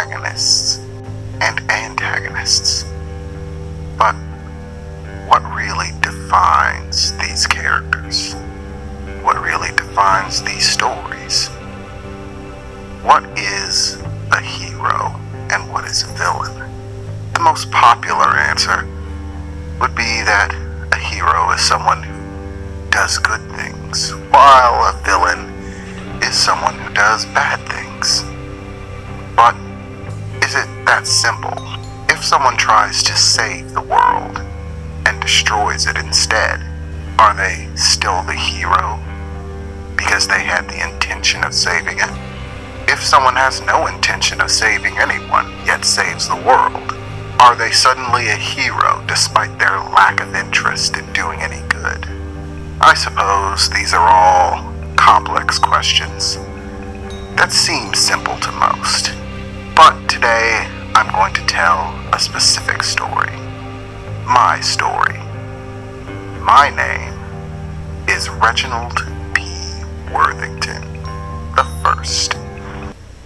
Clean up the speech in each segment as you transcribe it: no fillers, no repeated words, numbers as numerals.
protagonists and antagonists. But what really defines these characters? What really defines these stories? What is a hero and what is a villain? The most popular answer would be that a hero is someone who does good things, while a villain is someone who does bad things. But is it that simple? If someone tries to save the world and destroys it instead, are they still the hero because they had the intention of saving it? If someone has no intention of saving anyone, yet saves the world, are they suddenly a hero despite their lack of interest in doing any good? I suppose these are all complex questions that seem simple to most. But today, I'm going to tell a specific story. My story. My name is Reginald P. Worthington the First.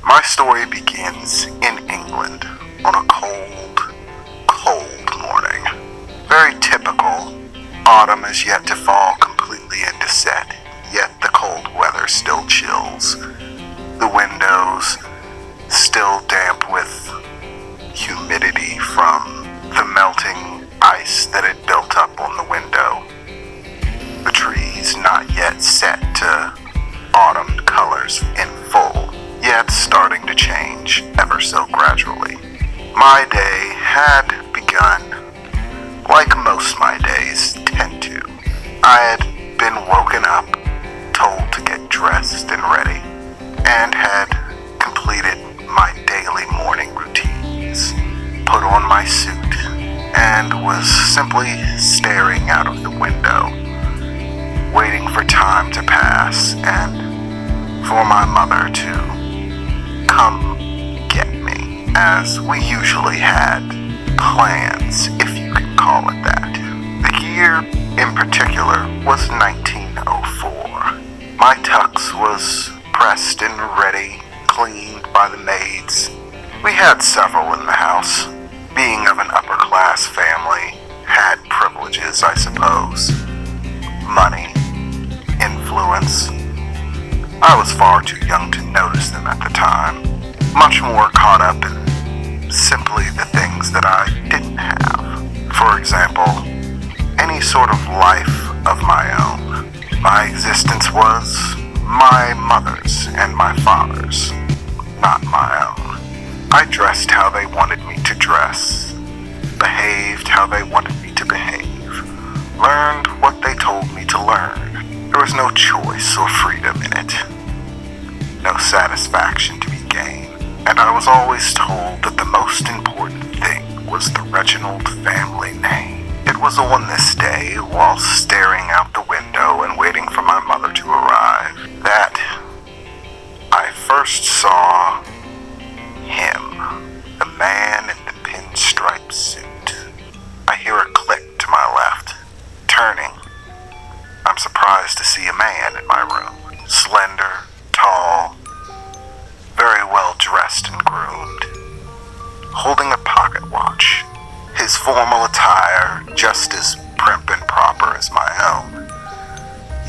My story begins in England on a cold morning. Very typical. Autumn is yet to fall completely into set, yet the cold weather still chills. The windows still damp with humidity from the melting ice that had built up on the window. The trees not yet set to autumn colors in full, yet starting to change ever so gradually. My day had begun like most my days tend to. I had been woken up, told to get dressed and ready, and had completed my daily morning routines, put on my suit, and was simply staring out of the window, waiting for time to pass and for my mother to come get me, as we usually had plans, if you can call it that. The year in particular was 1904. My tux was pressed and ready, cleaned by the maids. We had several in the house. Being of an upper-class family, had privileges, I suppose. Money, influence. I was far too young to notice them at the time. Much more caught up in simply the things that I didn't have. For example, any sort of life of my own. My existence was my mother's and my father's, not my own. I dressed how they wanted me to dress, behaved how they wanted me to behave, learned what they told me to learn. There was no choice or freedom in it, no satisfaction to be gained, and I was always told that the most important thing was the Reginald family name. It was on this day, while staring out the window and waiting for my mother to arrive, that I first saw him, the man in the pinstripe suit. I hear a click to my left. Turning, I'm surprised to see a man in my room. Slender, tall, very well dressed and groomed, holding a pocket watch. His formal attire just as prim and proper as my own,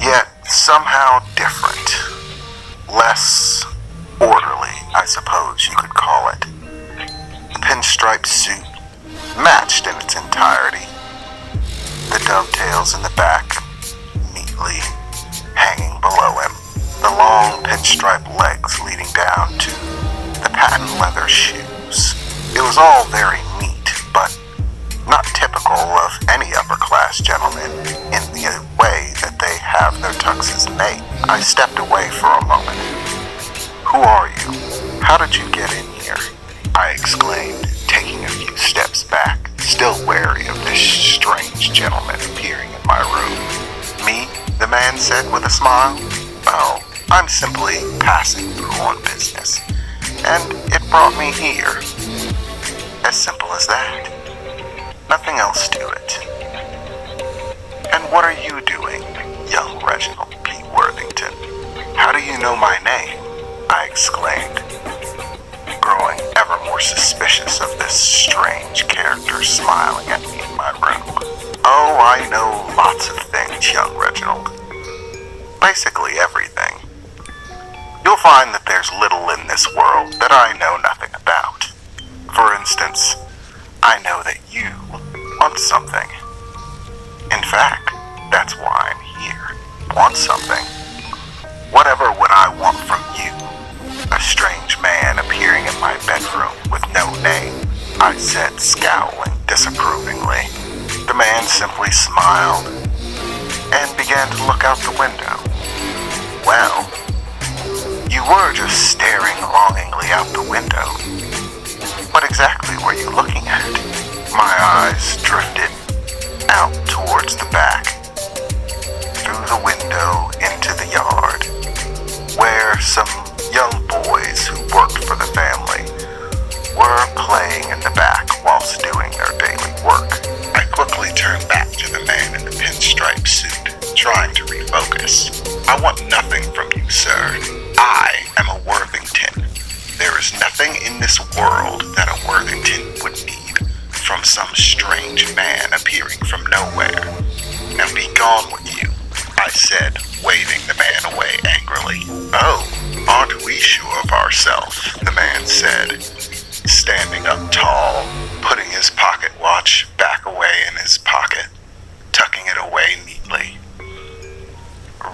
yet somehow different, less orderly, I suppose you could call it. The pinstripe suit matched in its entirety, the dovetails in the back neatly hanging below him, the long pinstripe legs leading down to the patent leather shoes. It was all very neat, but not typical of any upper-class gentleman in the way that they have their tuxes made. I stepped away for a moment. "Who are you? How did you get in here?" I exclaimed, taking a few steps back, still wary of this strange gentleman appearing in my room. "Me?" the man said with a smile. "Oh, I'm simply passing through on business, and it brought me here. As simple as that. Nothing else to it." "And what are you doing, young Reginald P. Worthington? How do you know my name?" I exclaimed, growing ever more suspicious of this strange character smiling at me in my room. Oh, I know lots of things, young Reginald. Basically everything. You'll find that there's little in this world that I know nothing about. For instance, I know that you want something. In fact, that's why I'm here. Want something. Whatever would I want from you? A strange man appearing in my bedroom with no name, I said, scowling disapprovingly. The man simply smiled and began to look out the window. Well, you were just staring longingly out the window. What exactly were you looking at? My eyes drifted out towards the back, through the window into the yard, where some young boys who worked for the family were playing in the back whilst doing their daily work. I quickly turned back to the man in the pinstripe suit, trying to refocus. I want nothing from you, sir. I am a Worthington. There is nothing in this world that a Worthington would need from some strange man appearing from nowhere. Now be gone with you, I said, waving the man away angrily. Oh, aren't we sure of ourselves? The man said, standing up tall, putting his pocket watch back away in his pocket, tucking it away neatly,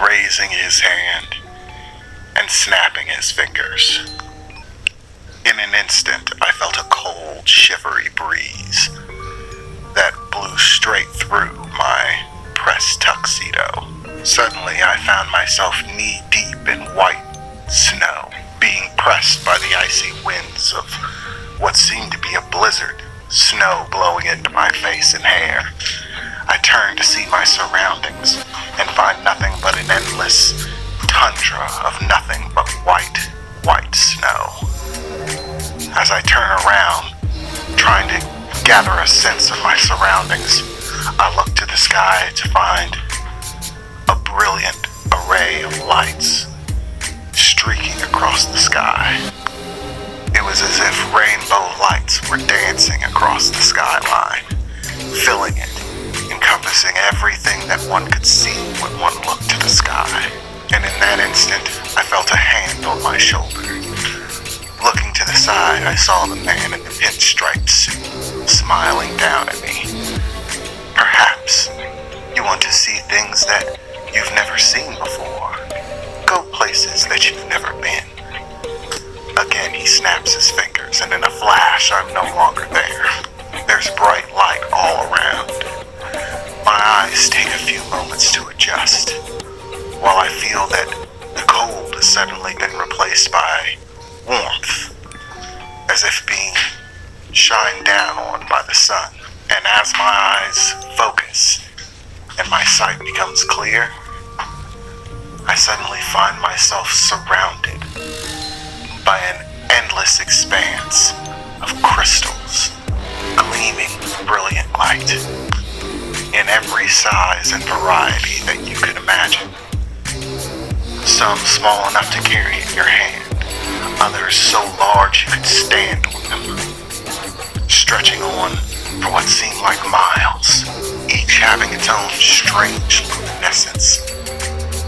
raising his hand and snapping his fingers. In an instant, I felt a cold, shivery breeze that blew straight through my pressed tuxedo. Suddenly, I found myself knee-deep in white snow, being pressed by the icy winds of what seemed to be a blizzard, snow blowing into my face and hair. I turned to see my surroundings and find nothing but an endless tundra of nothing but white snow. As I turn around, trying to gather a sense of my surroundings, I look to the sky to find a brilliant array of lights streaking across the sky. It was as if rainbow lights were dancing across the skyline, filling it, encompassing everything that one could see when one looked to the sky. And in that instant, I felt a hand on my shoulder. Looking to the side, I saw the man in the pinstriped suit, smiling down at me. Perhaps you want to see things that you've never seen before. Go places that you've never been. Again, he snaps his fingers, and in a flash, I'm no longer there. There's bright light all around. My eyes take a few moments to adjust, while I feel that the cold has suddenly been replaced by warmth, as if being shined down on by the sun. And as my eyes focus and my sight becomes clear, I suddenly find myself surrounded by an endless expanse of crystals, gleaming with brilliant light, in every size and variety that you could imagine. Some small enough to carry in your hand, others so large you could stand on them, stretching on for what seemed like miles, each having its own strange luminescence,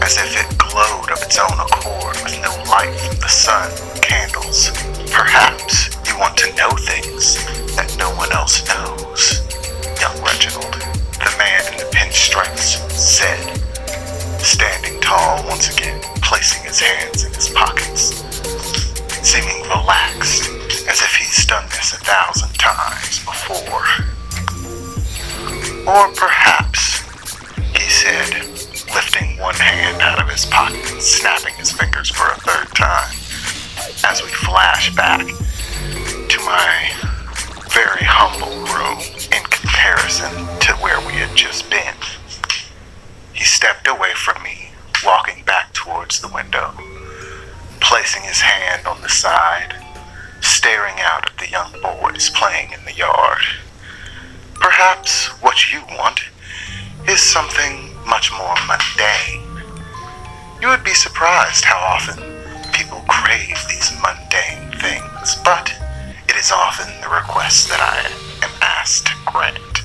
as if it glowed of its own accord with no light from the sun or candles. Perhaps you want to know things that no one else knows, young Reginald, the man in the pinstripes said, standing tall once again, placing his hands in his pockets, seeming relaxed, as if he's done this 1,000 times before. Or perhaps, he said, lifting one hand out of his pocket and snapping his fingers for a third time, as we flash back to my very humble room in comparison to where we had just been. He stepped away from me, walking back towards the window, placing his hand on the side, staring out at the young boys playing in the yard. Perhaps what you want is something much more mundane. You would be surprised how often people crave these mundane things, but it is is often the request that I am asked to grant.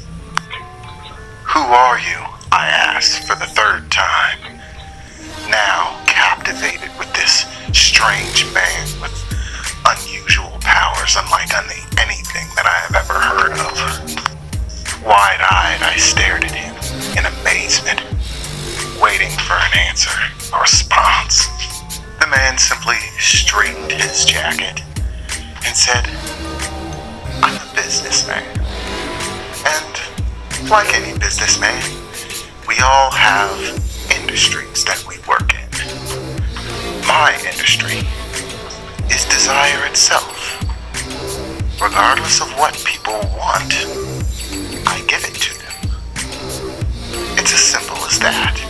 Who are you? I asked for the third time, now captivated with this strange man with unusual powers unlike anything that I have ever heard of. Wide-eyed, I stared at him in amazement, waiting for an answer, a response. The man simply straightened his jacket and said, I'm a businessman. And like any businessman, we all have industries that we work in. My industry is desire itself. Regardless of what people want, I give it to them. It's as simple as that.